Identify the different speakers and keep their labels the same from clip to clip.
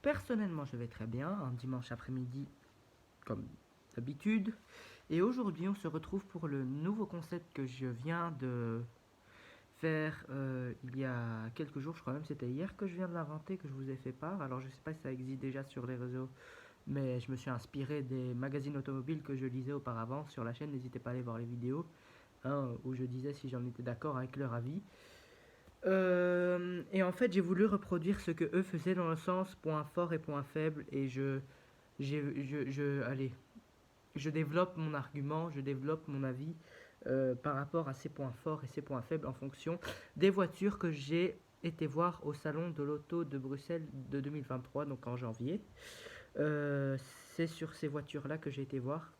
Speaker 1: Personnellement, je vais très bien, un dimanche après-midi comme d'habitude. Et aujourd'hui, on se retrouve pour le nouveau concept que je viens de faire il y a quelques jours, je crois même c'était hier que je viens de l'inventer, que je vous ai fait part. Alors je sais pas si ça existe déjà sur les réseaux, mais je me suis inspiré des magazines automobiles que je lisais auparavant sur la chaîne. N'hésitez pas à aller voir les vidéos où je disais si j'en étais d'accord avec leur avis. Et en fait, j'ai voulu reproduire ce que eux faisaient dans le sens point fort et point faible. Et allez, je développe mon argument, je développe mon avis par rapport à ces points forts et ces points faibles en fonction des voitures que j'ai été voir au salon de l'auto de Bruxelles de 2023, donc en janvier. Euh, c'est sur ces voitures-là que j'ai été voir,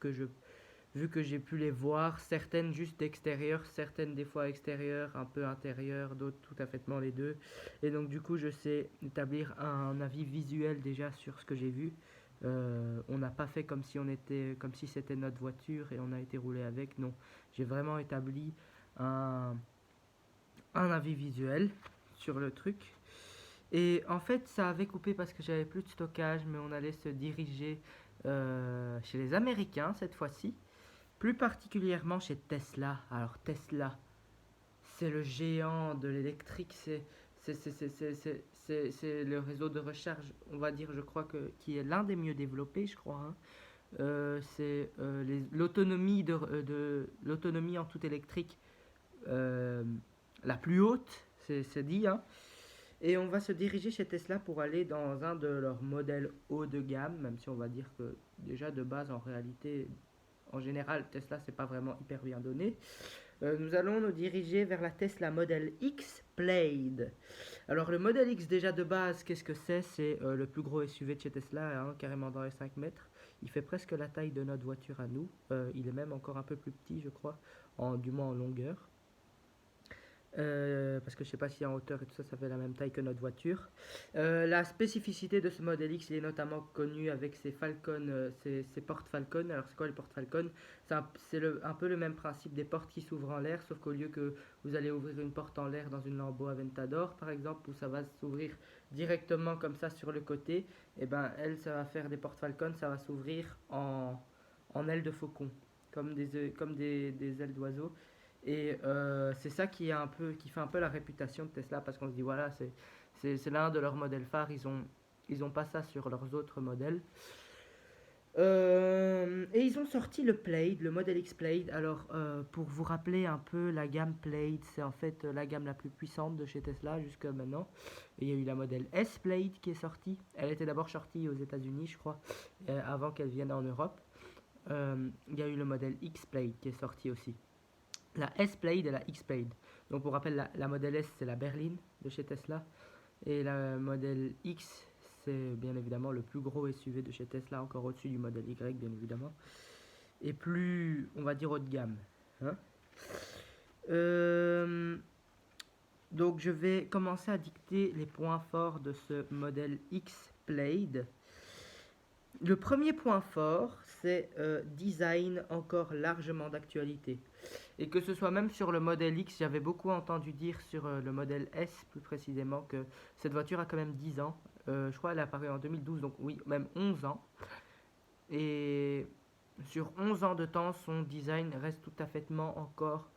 Speaker 1: vu que j'ai pu les voir, certaines juste d'extérieur, certaines des fois extérieures, un peu intérieures, d'autres tout à fait les deux. Et donc du coup, je sais établir un avis visuel déjà sur ce que j'ai vu. On n'a pas fait comme si c'était notre voiture et on a été roulé avec. Non, j'ai vraiment établi un, un avis visuel sur le truc. Et en fait, ça avait coupé parce que j'avais plus de stockage, mais on allait se diriger chez les Américains cette fois-ci. Plus particulièrement chez Tesla. Alors Tesla, c'est le géant de l'électrique, c'est le réseau de recharge, on va dire, je crois qui est l'un des mieux développés, je crois. C'est l'autonomie en tout électrique euh, la plus haute, c'est dit. Hein. Et on va se diriger chez Tesla pour aller dans un de leurs modèles haut de gamme, même si on va dire que déjà de base, en réalité, en général, Tesla, c'est pas vraiment hyper bien donné. Nous allons nous diriger vers la Tesla Model X Plaid. Alors le Model X déjà de base, qu'est-ce que c'est? C'est le plus gros SUV de chez Tesla, hein, carrément dans les 5 mètres. Il fait presque la taille de notre voiture à nous. Il est même encore un peu plus petit, je crois, du moins en longueur. Parce que je sais pas si en hauteur et tout ça, ça fait la même taille que notre voiture. La spécificité de ce modèle X, il est notamment connu avec ses Falcon, ses portes Falcon. Alors c'est quoi les portes Falcon? C'est un peu le même principe des portes qui s'ouvrent en l'air, sauf qu'au lieu que vous allez ouvrir une porte en l'air dans une Lambo Aventador par exemple, où ça va s'ouvrir directement comme ça sur le côté, et ben elle, ça va faire des portes Falcon, ça va s'ouvrir en ailes de faucon, comme des ailes d'oiseau. Et c'est ça qui fait un peu la réputation de Tesla parce qu'on se dit voilà, c'est l'un de leurs modèles phares, ils ont pas ça sur leurs autres modèles. Et ils ont sorti le Plaid, le Model X Plaid. Alors, pour vous rappeler un peu, la gamme Plaid, c'est en fait la gamme la plus puissante de chez Tesla jusqu'à maintenant. Et il y a eu la Model S Plaid qui est sortie. Elle était d'abord sortie aux États-Unis, je crois, avant qu'elle vienne en Europe. Il y a eu le modèle X Plaid qui est sorti aussi. La S-Plaid et la X-Plaid. Donc pour rappel, la modèle S, c'est la berline de chez Tesla. Et la modèle X, c'est bien évidemment le plus gros SUV de chez Tesla, encore au-dessus du modèle Y, bien évidemment. Et plus, on va dire, haut de gamme. Hein. Euh, donc je vais commencer à dicter les points forts de ce modèle X-Plaid. Le premier point fort, c'est design encore largement d'actualité. Et que ce soit même sur le modèle X, j'avais beaucoup entendu dire sur le modèle S plus précisément que cette voiture a quand même 10 ans. Je crois qu'elle est apparue en 2012, donc oui, même 11 ans. Et sur 11 ans de temps, son design reste tout à fait encore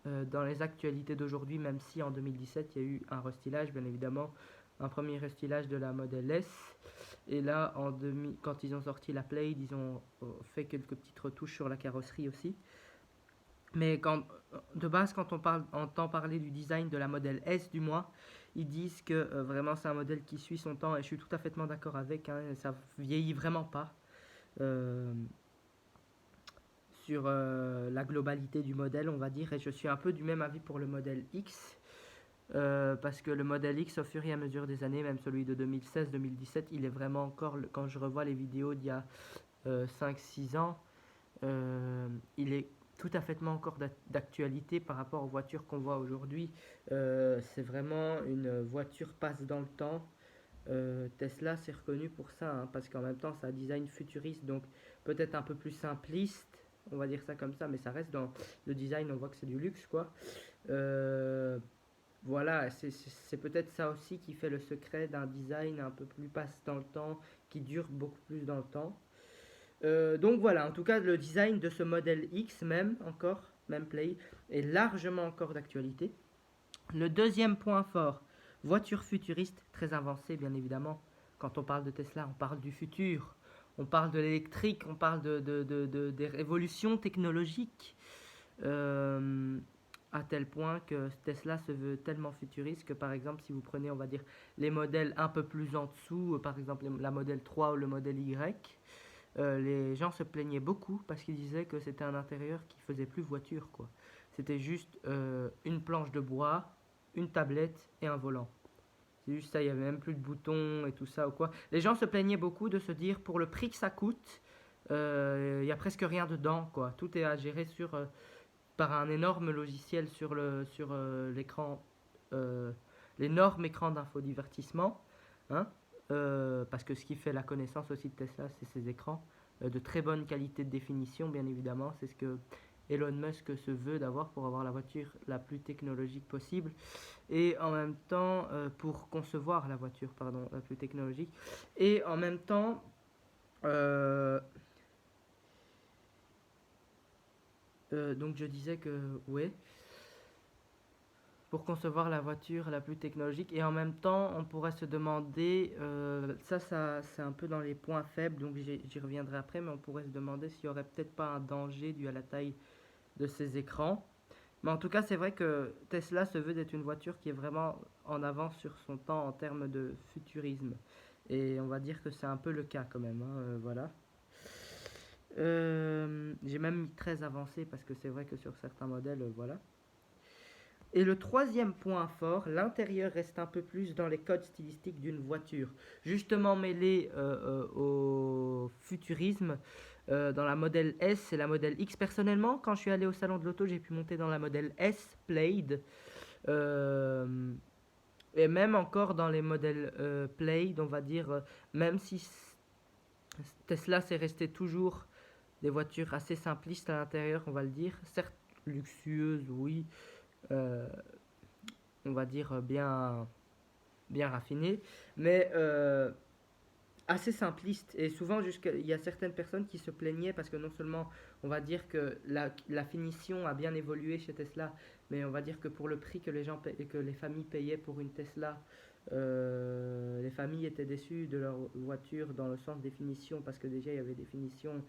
Speaker 1: dans les actualités d'aujourd'hui, même si en 2017, il y a eu un restylage, bien évidemment, un premier restylage de la modèle S. Et là, quand ils ont sorti la Plaid, ils ont fait quelques petites retouches sur la carrosserie aussi. Mais de base, quand entend parler du design de la modèle S du moins, ils disent que vraiment c'est un modèle qui suit son temps et je suis tout à fait d'accord avec. Hein, ça vieillit vraiment pas euh, sur la globalité du modèle, on va dire. Et je suis un peu du même avis pour le modèle X. Parce que le modèle X, au fur et à mesure des années, même celui de 2016-2017, il est vraiment encore, quand je revois les vidéos d'il y a 5-6 ans, il est tout à fait encore d'actualité par rapport aux voitures qu'on voit aujourd'hui. C'est vraiment une voiture passe dans le temps. Tesla c'est reconnu pour ça, hein, parce qu'en même temps, ça a un design futuriste, donc peut-être un peu plus simpliste, on va dire ça comme ça, mais ça reste dans le design, on voit que c'est du luxe, quoi. Euh, voilà, c'est peut-être ça aussi qui fait le secret d'un design un peu plus passe dans le temps, qui dure beaucoup plus dans le temps. Donc voilà, en tout cas, le design de ce modèle X même, encore, même Play, est largement encore d'actualité. Le deuxième point fort, voiture futuriste, très avancée bien évidemment. Quand on parle de Tesla, on parle du futur, on parle de l'électrique, on parle des révolutions technologiques. Euh, à tel point que Tesla se veut tellement futuriste que par exemple si vous prenez on va dire les modèles un peu plus en dessous, par exemple la modèle 3 ou le modèle Y, les gens se plaignaient beaucoup parce qu'ils disaient que c'était un intérieur qui faisait plus voiture quoi. C'était juste une planche de bois, une tablette et un volant. C'est juste ça, il y avait même plus de boutons et tout ça ou quoi. Les gens se plaignaient beaucoup de se dire pour le prix que ça coûte, il y a presque rien dedans quoi. Tout est à gérer par un énorme logiciel sur l'écran, euh, l'énorme écran d'infodivertissement, hein, parce que ce qui fait la connaissance aussi de Tesla, c'est ses écrans de très bonne qualité de définition, bien évidemment. C'est ce que Elon Musk se veut d'avoir pour avoir la voiture la plus technologique possible et en même temps pour concevoir la voiture pardon la plus technologique et en même temps euh, donc je disais que ouais pour concevoir la voiture la plus technologique. Et en même temps, on pourrait se demander, ça c'est un peu dans les points faibles, donc j'y reviendrai après, mais on pourrait se demander s'il n'y aurait peut-être pas un danger dû à la taille de ces écrans. Mais en tout cas, c'est vrai que Tesla se veut d'être une voiture qui est vraiment en avance sur son temps en termes de futurisme. Et on va dire que c'est un peu le cas quand même, hein, voilà. J'ai même mis très avancé parce que c'est vrai que sur certains modèles, voilà. Et le troisième point fort, l'intérieur reste un peu plus dans les codes stylistiques d'une voiture, justement mêlé au futurisme. Dans la modèle S et la modèle X. Personnellement, quand je suis allé au salon de l'auto, j'ai pu monter dans la modèle S Plaid. Euh, et même encore dans les modèles Plaid, on va dire, même si Tesla c'est resté toujours des voitures assez simplistes à l'intérieur, on va le dire. Certes luxueuses, oui, euh, on va dire bien raffiné, mais assez simpliste. Et souvent, il y a certaines personnes qui se plaignaient parce que non seulement on va dire que la finition a bien évolué chez Tesla, mais on va dire que pour le prix que que les familles payaient pour une Tesla, les familles étaient déçues de leur voiture dans le sens des finitions parce que déjà il y avait des finitions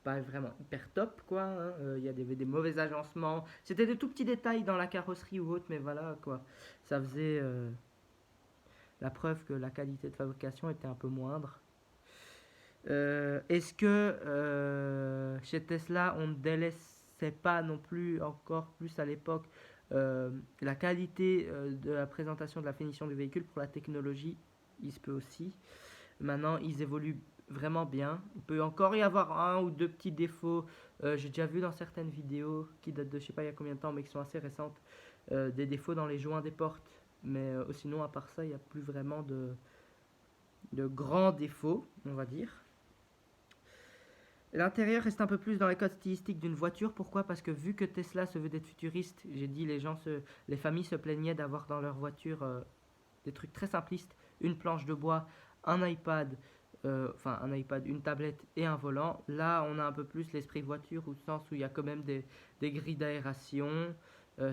Speaker 1: pas vraiment hyper top quoi, hein. Il y avait des mauvais agencements, c'était des tout petits détails dans la carrosserie ou autre, mais voilà quoi, ça faisait la preuve que la qualité de fabrication était un peu moindre. Est-ce que chez Tesla, on ne délaissait pas non plus, encore plus à l'époque, la qualité de la présentation de la finition du véhicule pour la technologie? Il se peut aussi. Maintenant, ils évoluent vraiment bien. Il peut encore y avoir un ou deux petits défauts. J'ai déjà vu dans certaines vidéos qui datent de je sais pas il y a combien de temps, mais qui sont assez récentes, des défauts dans les joints des portes. Mais sinon, à part ça, il n'y a plus vraiment de grands défauts, on va dire. L'intérieur reste un peu plus dans les codes stylistiques d'une voiture. Pourquoi? Parce que vu que Tesla se veut d'être futuriste, j'ai dit les familles se plaignaient d'avoir dans leur voiture des trucs très simplistes, une planche de bois, un iPad, enfin un iPad, une tablette et un volant. Là, on a un peu plus l'esprit voiture, au sens où il y a quand même des grilles d'aération.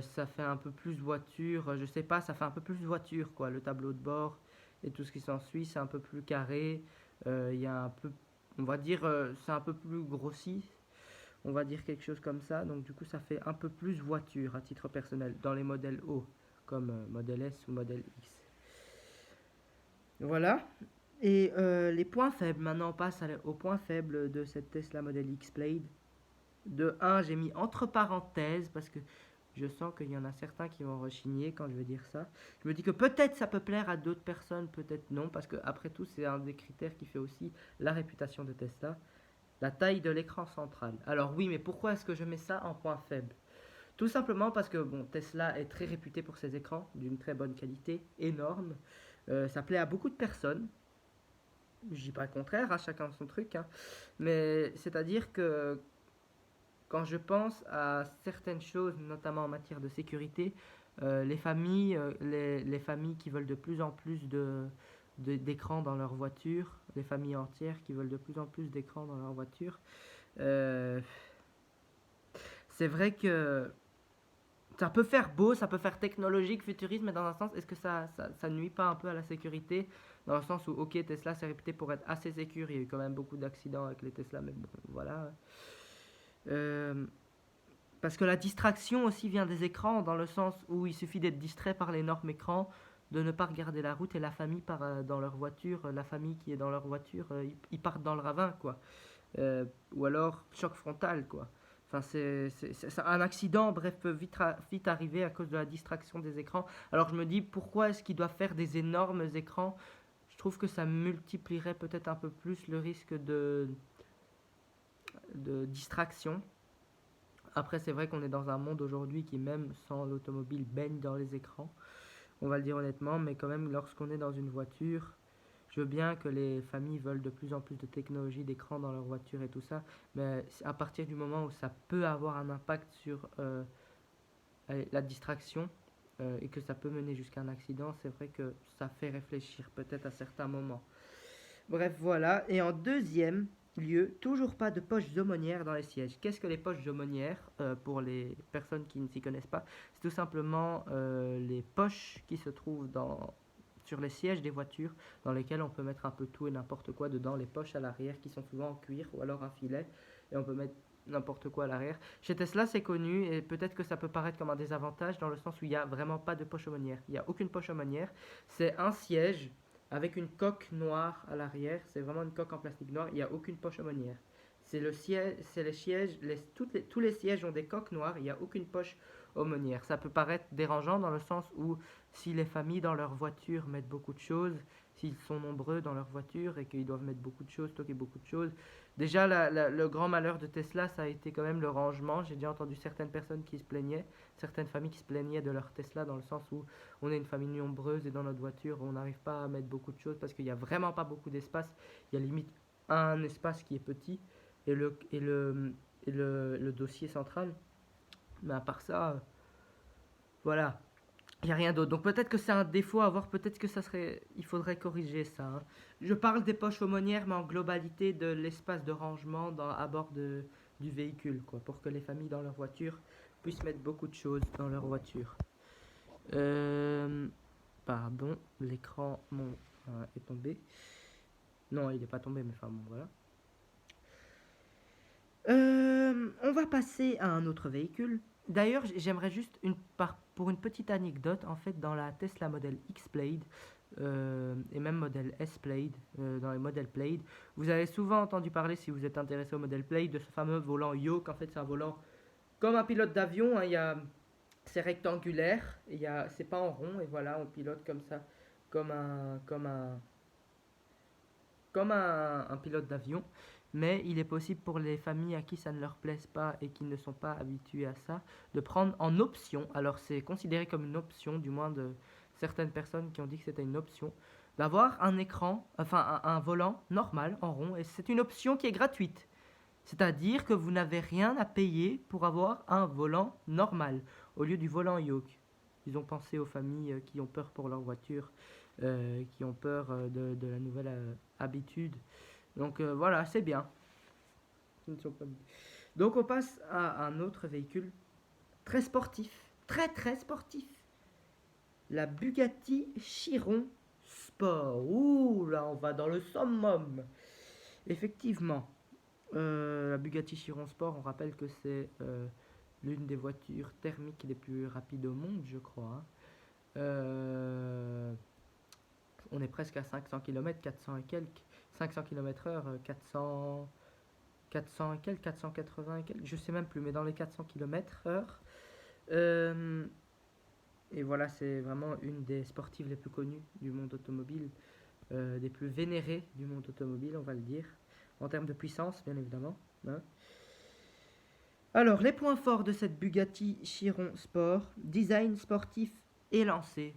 Speaker 1: Ça fait un peu plus voiture, je sais pas, ça fait un peu plus voiture quoi. Le tableau de bord et tout ce qui s'ensuit, c'est un peu plus carré. Il y a un peu, on va dire, c'est un peu plus grossi. On va dire quelque chose comme ça. Donc du coup, ça fait un peu plus voiture à titre personnel dans les modèles haut, comme modèle S ou modèle X. Voilà. Et les points faibles, maintenant on passe aux points faibles de cette Tesla Model X Plaid. De un, j'ai mis entre parenthèses parce que je sens qu'il y en a certains qui vont rechigner quand je vais dire ça. Je me dis que peut-être ça peut plaire à d'autres personnes, peut-être non, parce que après tout, c'est un des critères qui fait aussi la réputation de Tesla, la taille de l'écran central. Alors oui, mais pourquoi est-ce que je mets ça en point faible? Tout simplement parce que bon, Tesla est très réputé pour ses écrans d'une très bonne qualité, énorme. Ça plaît à beaucoup de personnes. Je dis pas le contraire, à chacun son truc, hein. Mais c'est-à-dire que quand je pense à certaines choses, notamment en matière de sécurité, Les familles qui veulent de plus en plus d'écrans dans leur voiture, les familles entières qui veulent de plus en plus d'écrans dans leur voiture. Euh, c'est vrai que ça peut faire beau, ça peut faire technologique, futuriste, mais dans un sens, est-ce que ça nuit pas un peu à la sécurité? Dans le sens où, ok, Tesla s'est réputé pour être assez sécure, il y a eu quand même beaucoup d'accidents avec les Tesla, mais bon, voilà. Euh, Parce que la distraction aussi vient des écrans, dans le sens où il suffit d'être distrait par l'énorme écran, de ne pas regarder la route et la famille part dans leur voiture, la famille qui est dans leur voiture, ils partent dans le ravin, quoi. Ou alors choc frontal, quoi. Enfin, un accident, bref, peut vite arriver à cause de la distraction des écrans. Alors je me dis, pourquoi est-ce qu'ils doivent faire des énormes écrans? Je trouve que ça multiplierait peut-être un peu plus le risque de distraction. Après, c'est vrai qu'on est dans un monde aujourd'hui qui, même sans l'automobile, baigne dans les écrans. On va le dire honnêtement, mais quand même, lorsqu'on est dans une voiture, je veux bien que les familles veulent de plus en plus de technologie, d'écran dans leur voiture et tout ça, mais à partir du moment où ça peut avoir un impact sur la distraction et que ça peut mener jusqu'à un accident, c'est vrai que ça fait réfléchir peut-être à certains moments. Bref, voilà. Et en deuxième lieu, toujours pas de poches aumônières dans les sièges. Qu'est-ce que les poches aumônières pour les personnes qui ne s'y connaissent pas? C'est tout simplement les poches qui se trouvent sur les sièges des voitures, dans lesquelles on peut mettre un peu tout et n'importe quoi dedans. Les poches à l'arrière qui sont souvent en cuir ou alors un filet, et on peut mettre n'importe quoi à l'arrière. Chez Tesla, c'est connu et peut-être que ça peut paraître comme un désavantage dans le sens où il n'y a vraiment pas de poche aumônière. Il n'y a aucune poche aumônière. C'est un siège avec une coque noire à l'arrière. C'est vraiment une coque en plastique noir. Il n'y a aucune poche aumônière. C'est le siège, c'est les sièges, tous les sièges ont des coques noires. Il n'y a aucune poche aumônière. Ça peut paraître dérangeant dans le sens où si les familles dans leur voiture mettent beaucoup de choses, s'ils sont nombreux dans leur voiture et qu'ils doivent mettre beaucoup de choses, stocker beaucoup de choses. Déjà, le grand malheur de Tesla, ça a été quand même le rangement. J'ai déjà entendu certaines personnes qui se plaignaient, certaines familles qui se plaignaient de leur Tesla dans le sens où on est une famille nombreuse et dans notre voiture, on n'arrive pas à mettre beaucoup de choses parce qu'il n'y a vraiment pas beaucoup d'espace. Il y a limite un espace qui est petit et le dossier central. Mais à part ça, voilà, il n'y a rien d'autre. Donc peut-être que c'est un défaut à avoir, peut-être que il faudrait corriger ça, hein. Je parle des poches aumônières, mais en globalité de l'espace de rangement à bord du véhicule, quoi, pour que les familles dans leur voiture puissent mettre beaucoup de choses dans leur voiture. Euh, Pardon, l'écran est tombé. Non, il n'est pas tombé, mais enfin bon, voilà. On va passer à un autre véhicule. D'ailleurs, j'aimerais juste pour une petite anecdote, en fait, dans la Tesla Model X Plaid et même Model S Plaid, dans les modèles Plaid, vous avez souvent entendu parler, si vous êtes intéressé au modèle Plaid, de ce fameux volant yoke. En fait, c'est un volant comme un pilote d'avion, hein, c'est rectangulaire, c'est pas en rond, et voilà, on pilote comme ça, comme un pilote d'avion. Mais il est possible pour les familles à qui ça ne leur plaise pas et qui ne sont pas habitués à ça, de prendre en option, alors c'est considéré comme une option, du moins de certaines personnes qui ont dit que c'était une option, d'avoir un écran, enfin un volant normal, en rond, et c'est une option qui est gratuite. C'est-à-dire que vous n'avez rien à payer pour avoir un volant normal, au lieu du volant yoke. Ils ont pensé aux familles qui ont peur pour leur voiture, qui ont peur de la nouvelle habitude. Donc voilà, c'est bien. Donc on passe à un autre véhicule très sportif, très très sportif. La Bugatti Chiron Sport. Ouh là, on va dans le summum. Effectivement, la Bugatti Chiron Sport, on rappelle que c'est l'une des voitures thermiques les plus rapides au monde, je crois, hein. On est presque à 500 km, 400 et quelques, 500 km heure, 400 et quelques, 480 et quelques, je sais même plus, mais dans les 400 km heure. Et voilà, c'est vraiment une des sportives les plus connues du monde automobile, des plus vénérées du monde automobile, on va le dire, en termes de puissance, bien évidemment, hein. Alors, les points forts de cette Bugatti Chiron Sport: design sportif élancé.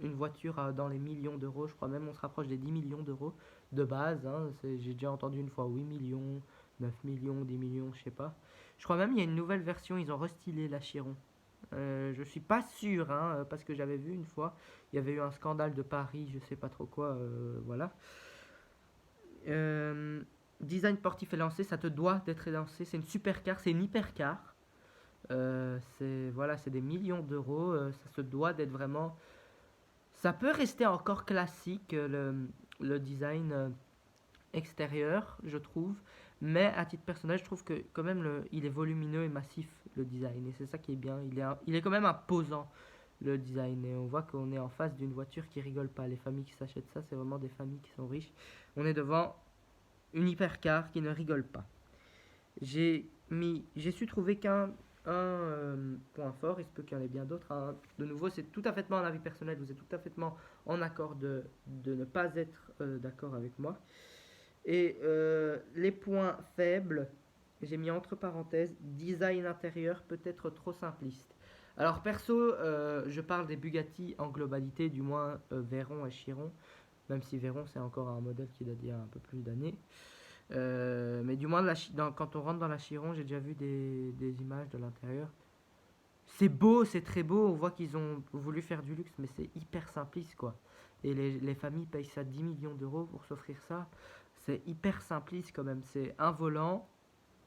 Speaker 1: Une voiture dans les millions d'euros, je crois même on se rapproche des 10 millions d'euros de base, hein. J'ai déjà entendu une fois 8 millions, 9 millions, 10 millions, je sais pas. Je crois même il y a une nouvelle version, ils ont restylé la Chiron. Je suis pas sûr, hein, parce que j'avais vu une fois, il y avait eu un scandale de Paris, je sais pas trop quoi, voilà. Euh, Design sportif est lancé, ça te doit d'être lancé. C'est une supercar, c'est une hypercar. C'est voilà, c'est des millions d'euros. Ça se doit d'être vraiment. Ça peut rester encore classique le design extérieur, je trouve. Mais à titre personnel, je trouve que quand même il est volumineux et massif le design. Et c'est ça qui est bien. Il est quand même imposant le design. Et on voit qu'on est en face d'une voiture qui rigole pas. Les familles qui s'achètent ça, c'est vraiment des familles qui sont riches. On est devant une hypercar qui ne rigole pas. J'ai su trouver qu'un point fort, il se peut qu'il y en ait bien d'autres, hein. De nouveau, c'est tout à fait un avis personnel, vous êtes tout à fait en accord de ne pas être d'accord avec moi. Et les points faibles, j'ai mis entre parenthèses, design intérieur peut-être trop simpliste. Alors perso, je parle des Bugatti en globalité, du moins Veyron et Chiron, même si Veyron c'est encore un modèle qui date d'il y a un peu plus d'années. Mais du moins, quand on rentre dans la Chiron, j'ai déjà vu des images de l'intérieur. C'est beau, c'est très beau. On voit qu'ils ont voulu faire du luxe, mais c'est hyper simpliste, quoi. Et les familles payent ça 10 millions d'euros pour s'offrir ça. C'est hyper simpliste quand même. C'est un volant,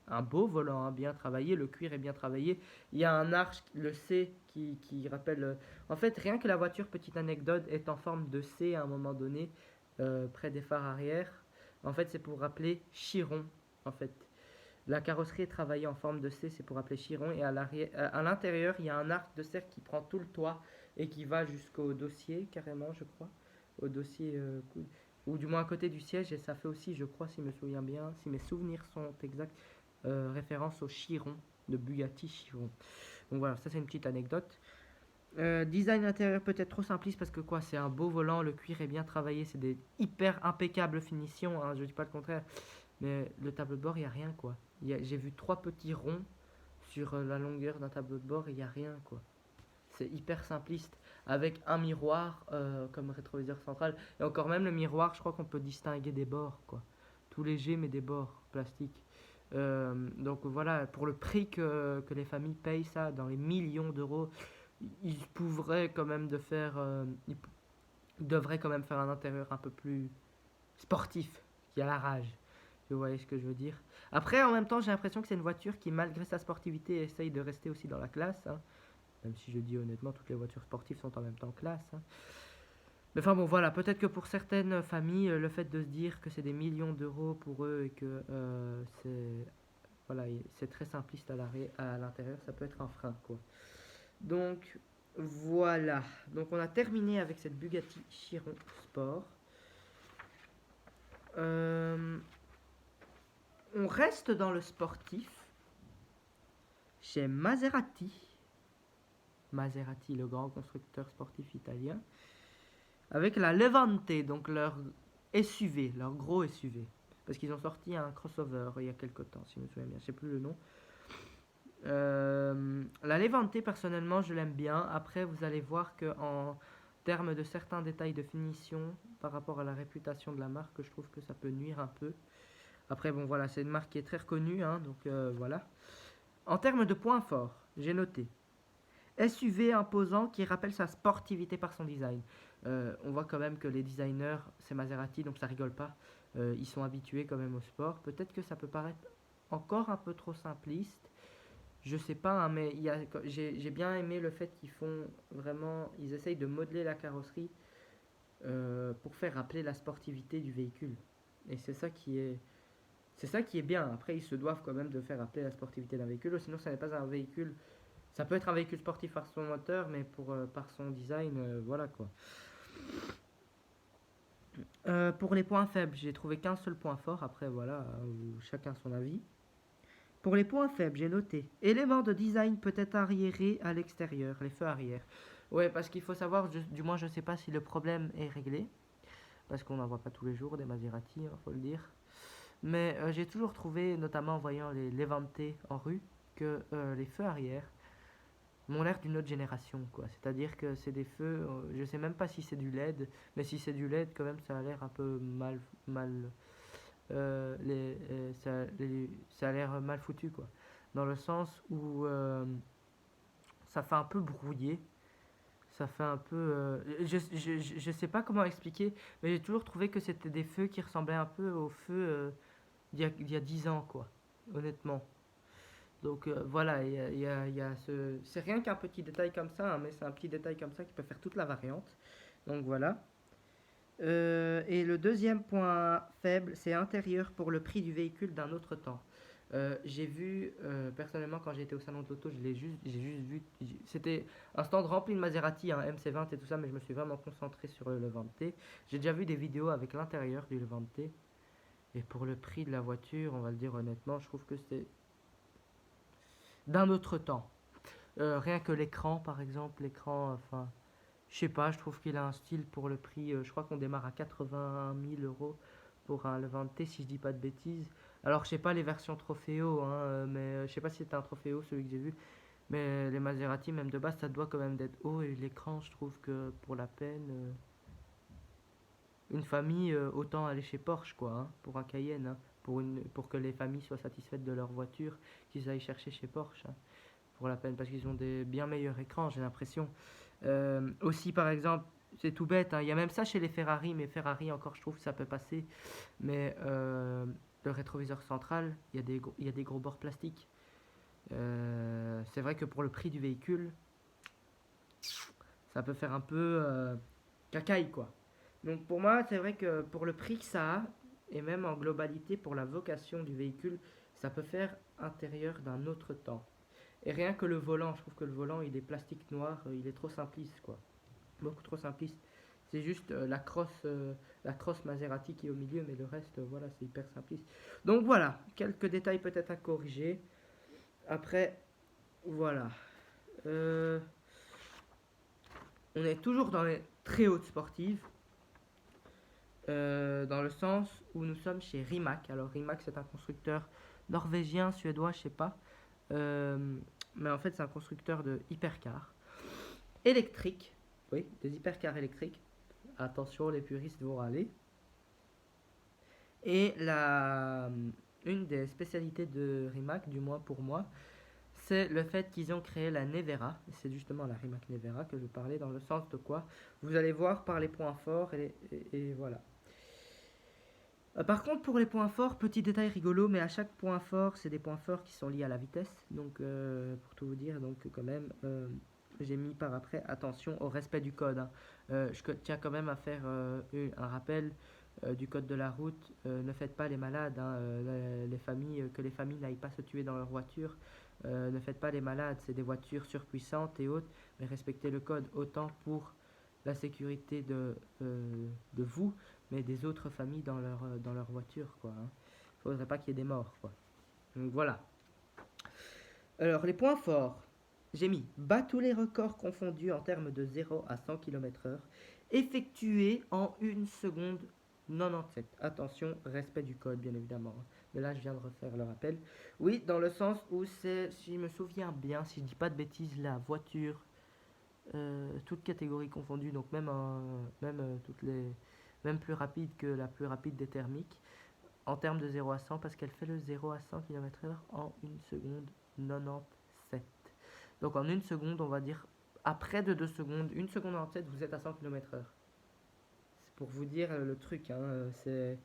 Speaker 1: un beau volant, hein, bien travaillé. Le cuir est bien travaillé. Il y a un arche, le C, qui rappelle. En fait, rien que la voiture, petite anecdote, est en forme de C à un moment donné, près des phares arrière. En fait, c'est pour rappeler Chiron. En fait, la carrosserie est travaillée en forme de C, c'est pour rappeler Chiron. Et à l'intérieur, il y a un arc de cercle qui prend tout le toit et qui va jusqu'au dossier, carrément, je crois. Au dossier, ou du moins à côté du siège. Et ça fait aussi, je crois, si je me souviens bien, si mes souvenirs sont exacts, référence au Chiron, de Bugatti Chiron. Donc voilà, ça c'est une petite anecdote. Design intérieur peut-être trop simpliste parce que quoi, c'est un beau volant, le cuir est bien travaillé, c'est des hyper impeccables finitions, hein, je dis pas le contraire, mais le tableau de bord, il n'y a rien quoi. J'ai vu trois petits ronds sur la longueur d'un tableau de bord, il n'y a rien quoi. C'est hyper simpliste avec un miroir comme rétroviseur central et encore même le miroir, je crois qu'on peut distinguer des bords quoi. Tout léger mais des bords plastiques. Donc voilà, pour le prix que les familles payent ça, dans les millions d'euros, ils pourraient quand même ils devraient quand même faire un intérieur un peu plus sportif, qui a la rage. Vous voyez ce que je veux dire. Après, en même temps, j'ai l'impression que c'est une voiture qui, malgré sa sportivité, essaye de rester aussi dans la classe, hein. Même si je dis honnêtement, toutes les voitures sportives sont en même temps classe, hein. Mais enfin bon, voilà, peut-être que pour certaines familles, le fait de se dire que c'est des millions d'euros pour eux et que voilà, c'est très simpliste à l'intérieur, ça peut être un frein, quoi. Donc voilà. Donc on a terminé avec cette Bugatti Chiron Sport. Euh, on reste dans le sportif chez Maserati. Maserati, le grand constructeur sportif italien. Avec la Levante, donc leur SUV, leur gros SUV. Parce qu'ils ont sorti un crossover il y a quelques temps, si je me souviens bien. Je sais plus le nom. La Levante, personnellement, je l'aime bien. Après, vous allez voir que en termes de certains détails de finition, par rapport à la réputation de la marque, je trouve que ça peut nuire un peu. Après, bon, voilà, c'est une marque qui est très reconnue, hein, donc voilà. En termes de points forts, j'ai noté SUV imposant qui rappelle sa sportivité par son design. On voit quand même que les designers, c'est Maserati, donc ça rigole pas. Ils sont habitués quand même au sport. Peut-être que ça peut paraître encore un peu trop simpliste. Je sais pas, hein, mais j'ai bien aimé le fait qu'ils font vraiment, ils essayent de modeler la carrosserie pour faire rappeler la sportivité du véhicule. Et c'est ça qui est bien. Après, ils se doivent quand même de faire rappeler la sportivité d'un véhicule, sinon ça n'est pas un véhicule. Ça peut être un véhicule sportif par son moteur, mais par son design, voilà quoi. Pour les points faibles, j'ai trouvé qu'un seul point fort. Après, voilà, chacun son avis. Pour les points faibles, j'ai noté éléments de design peut-être arriérés à l'extérieur, les feux arrière. Ouais, parce qu'il faut savoir, du moins je sais pas si le problème est réglé, parce qu'on n'en voit pas tous les jours des Maserati, il faut le dire. Mais j'ai toujours trouvé, notamment en voyant les Levante en rue, que les feux arrière m'ont l'air d'une autre génération, quoi. C'est-à-dire que c'est des feux, je sais même pas si c'est du LED, mais si c'est du LED, quand même, ça a l'air un peu mal, ça a l'air mal foutu, quoi. Dans le sens où ça fait un peu brouillé. Ça fait un peu. Je sais pas comment expliquer, mais j'ai toujours trouvé que c'était des feux qui ressemblaient un peu aux feux d'il y a 10 ans, quoi. Honnêtement. Donc voilà, il y a ce. C'est rien qu'un petit détail comme ça, hein, mais c'est un petit détail comme ça qui peut faire toute la variante. Donc voilà. Et le deuxième point faible, c'est intérieur pour le prix du véhicule d'un autre temps. J'ai vu, personnellement, quand j'ai été au salon de l'auto, j'ai juste vu. C'était un stand rempli de Maserati, un MC20 et tout ça, mais je me suis vraiment concentré sur le Levante. J'ai déjà vu des vidéos avec l'intérieur du Levante. Et pour le prix de la voiture, on va le dire honnêtement, je trouve que c'est d'un autre temps. Rien que l'écran, par exemple, l'écran, enfin, je sais pas, je trouve qu'il a un style pour le prix. Je crois qu'on démarre à 81 000 euros pour un Levante, si je dis pas de bêtises. Alors, je sais pas les versions Trofeo, hein, mais je sais pas si c'était un Trofeo, celui que j'ai vu. Mais les Maserati, même de base, ça doit quand même d'être haut. Et l'écran, je trouve que pour la peine, une famille, autant aller chez Porsche, quoi, hein, pour un Cayenne, hein, pour que les familles soient satisfaites de leur voiture, qu'ils aillent chercher chez Porsche, hein, pour la peine, parce qu'ils ont des bien meilleurs écrans, j'ai l'impression. Aussi, par exemple, c'est tout bête, hein, il y a même ça chez les Ferrari, mais Ferrari, encore, je trouve que ça peut passer. Mais le rétroviseur central, il y a des gros bords plastiques. C'est vrai que pour le prix du véhicule, ça peut faire un peu cacaille, quoi. Donc pour moi, c'est vrai que pour le prix que ça a, et même en globalité pour la vocation du véhicule, ça peut faire intérieur d'un autre temps. Et rien que le volant, je trouve que le volant, il est plastique noir, il est trop simpliste, quoi. Beaucoup trop simpliste. C'est juste la crosse Maserati qui est au milieu, mais le reste, voilà, c'est hyper simpliste. Donc voilà, quelques détails peut-être à corriger. Après, voilà. Euh, on est toujours dans les très hautes sportives. Dans le sens où nous sommes chez Rimac. Alors Rimac, c'est un constructeur norvégien, suédois, je sais pas. Mais en fait, c'est un constructeur de hypercars électriques. Oui, des hypercars électriques. Attention, les puristes vont râler. Et une des spécialités de Rimac, du moins pour moi, c'est le fait qu'ils ont créé la Nevera. C'est justement la Rimac Nevera que je parlais, dans le sens de quoi vous allez voir par les points forts et voilà. Par contre, pour les points forts, petit détail rigolo, mais à chaque point fort, c'est des points forts qui sont liés à la vitesse. Donc, pour tout vous dire, donc quand même, j'ai mis par après attention au respect du code, hein. Je tiens quand même à faire un rappel du code de la route. Ne faites pas les malades, hein, les familles, que les familles n'aillent pas se tuer dans leur voiture. Ne faites pas les malades, c'est des voitures surpuissantes et autres, mais respectez le code autant pour la sécurité de vous, mais des autres familles dans leur voiture, quoi, hein. Faudrait pas qu'il y ait des morts, quoi. Donc voilà. Alors, les points forts. J'ai mis bat tous les records confondus en termes de 0 à 100 km/h, effectué en 1 seconde 97. Attention, respect du code, bien évidemment. Mais là, je viens de refaire le rappel. Oui, dans le sens où c'est, si je me souviens bien, si je dis pas de bêtises, la voiture, toutes catégories confondues, donc même plus rapide que la plus rapide des thermiques, en termes de 0 à 100, parce qu'elle fait le 0 à 100 km/h en 1 seconde 97. Donc en 1 seconde, on va dire, après de 2 secondes, 1 seconde 97, vous êtes à 100 km/h. C'est pour vous dire le truc, hein, c'est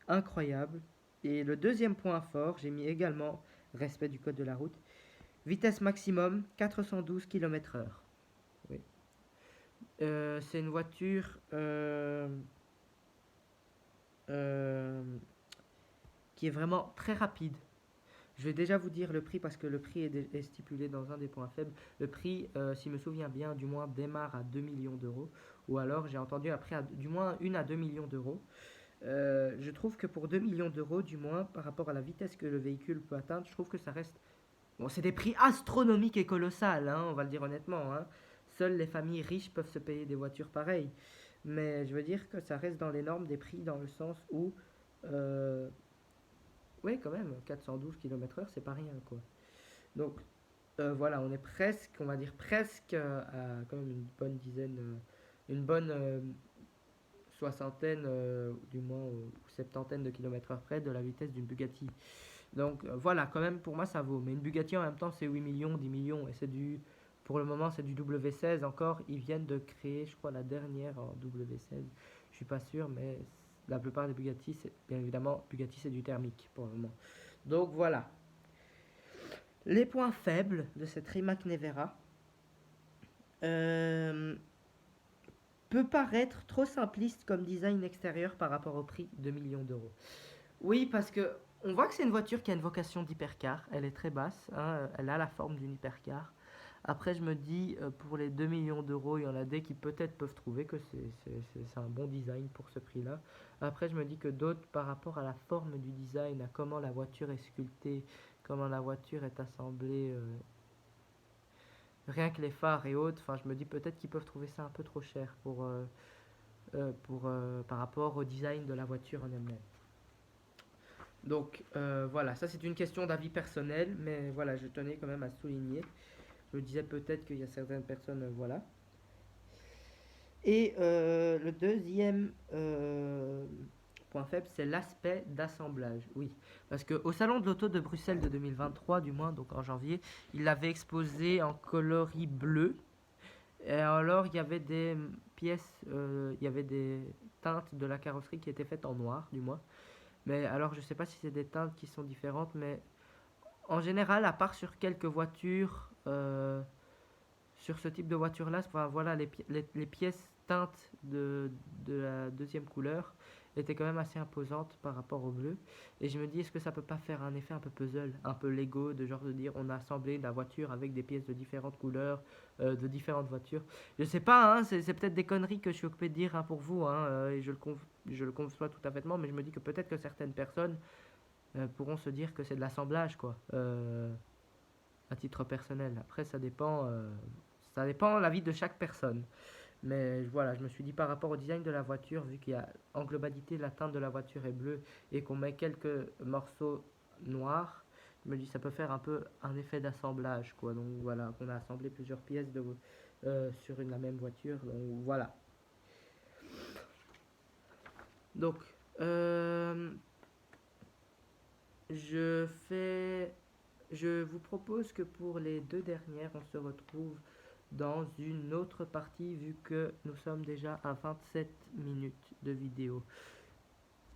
Speaker 1: incroyable. Et le deuxième point fort, j'ai mis également respect du code de la route. Vitesse maximum 412 km/h. Oui. C'est une voiture qui est vraiment très rapide. Je vais déjà vous dire le prix parce que le prix est stipulé dans un des points faibles. Le prix, si je me souviens bien, du moins démarre à 2 millions d'euros. Ou alors j'ai entendu après du moins 1 à 2 millions d'euros. Je trouve que pour 2 millions d'euros, du moins par rapport à la vitesse que le véhicule peut atteindre, je trouve que ça reste. Bon, c'est des prix astronomiques et colossales, hein, on va le dire honnêtement, hein. Seules les familles riches peuvent se payer des voitures pareilles. Mais je veux dire que ça reste dans les normes des prix dans le sens où. Oui, quand même, 412 km/h, c'est pas rien, quoi. Donc, voilà, on est presque, on va dire presque à quand même une bonne dizaine, une bonne soixantaine, du moins, ou septantaine de kilomètres heure près de la vitesse d'une Bugatti. Donc, voilà, quand même, pour moi, ça vaut. Mais une Bugatti, en même temps, c'est 8 millions, 10 millions, et c'est du Pour le moment, c'est du W16 encore. Ils viennent de créer, je crois, la dernière en W16. Je suis pas sûr, mais la plupart des Bugatti, bien évidemment, Bugatti, c'est du thermique pour le moment. Donc voilà. Les points faibles de cette Rimac Nevera. Euh, peut paraître trop simpliste comme design extérieur par rapport au prix de millions d'euros. Oui, parce que on voit que c'est une voiture qui a une vocation d'hypercar. Elle est très basse, hein, elle a la forme d'une hypercar. Après, je me dis, pour les 2 millions d'euros, il y en a des qui peut-être peuvent trouver que c'est un bon design pour ce prix-là. Après, je me dis que d'autres, par rapport à la forme du design, à comment la voiture est sculptée, comment la voiture est assemblée, rien que les phares et autres, enfin, je me dis peut-être qu'ils peuvent trouver ça un peu trop cher par rapport au design de la voiture en elle-même. Donc voilà, ça c'est une question d'avis personnel, mais voilà, je tenais quand même à souligner. Je me disais peut-être qu'il y a certaines personnes, voilà. Et le deuxième point faible, c'est l'aspect d'assemblage. Oui, parce qu'au Salon de l'Auto de Bruxelles de 2023, du moins, donc en janvier, il l'avait exposé en coloris bleu. Et alors, il y avait des pièces, il y avait des teintes de la carrosserie qui étaient faites en noir, du moins. Mais alors, je sais pas si c'est des teintes qui sont différentes, mais en général, à part sur quelques voitures, sur ce type de voiture-là, enfin, voilà, les pièces teintes de la deuxième couleur étaient quand même assez imposantes par rapport au bleu. Et je me dis, est-ce que ça peut pas faire un effet un peu puzzle, un peu Lego, de genre de dire on a assemblé la voiture avec des pièces de différentes couleurs, de différentes voitures. Je sais pas, hein, c'est peut-être des conneries que je suis occupé de dire, hein, pour vous, hein, et je le conçois tout à fait, mais je me dis que peut-être que certaines personnes pourront se dire que c'est de l'assemblage, quoi, à titre personnel. Après, ça dépend de la vie de chaque personne. Mais voilà, je me suis dit par rapport au design de la voiture, vu qu'il y a en globalité la teinte de la voiture est bleue et qu'on met quelques morceaux noirs, je me dis ça peut faire un peu un effet d'assemblage, quoi. Donc voilà, qu'on a assemblé plusieurs pièces sur la même voiture. Donc voilà. Donc, euh, je fais je vous propose que pour les deux dernières, on se retrouve dans une autre partie vu que nous sommes déjà à 27 minutes de vidéo.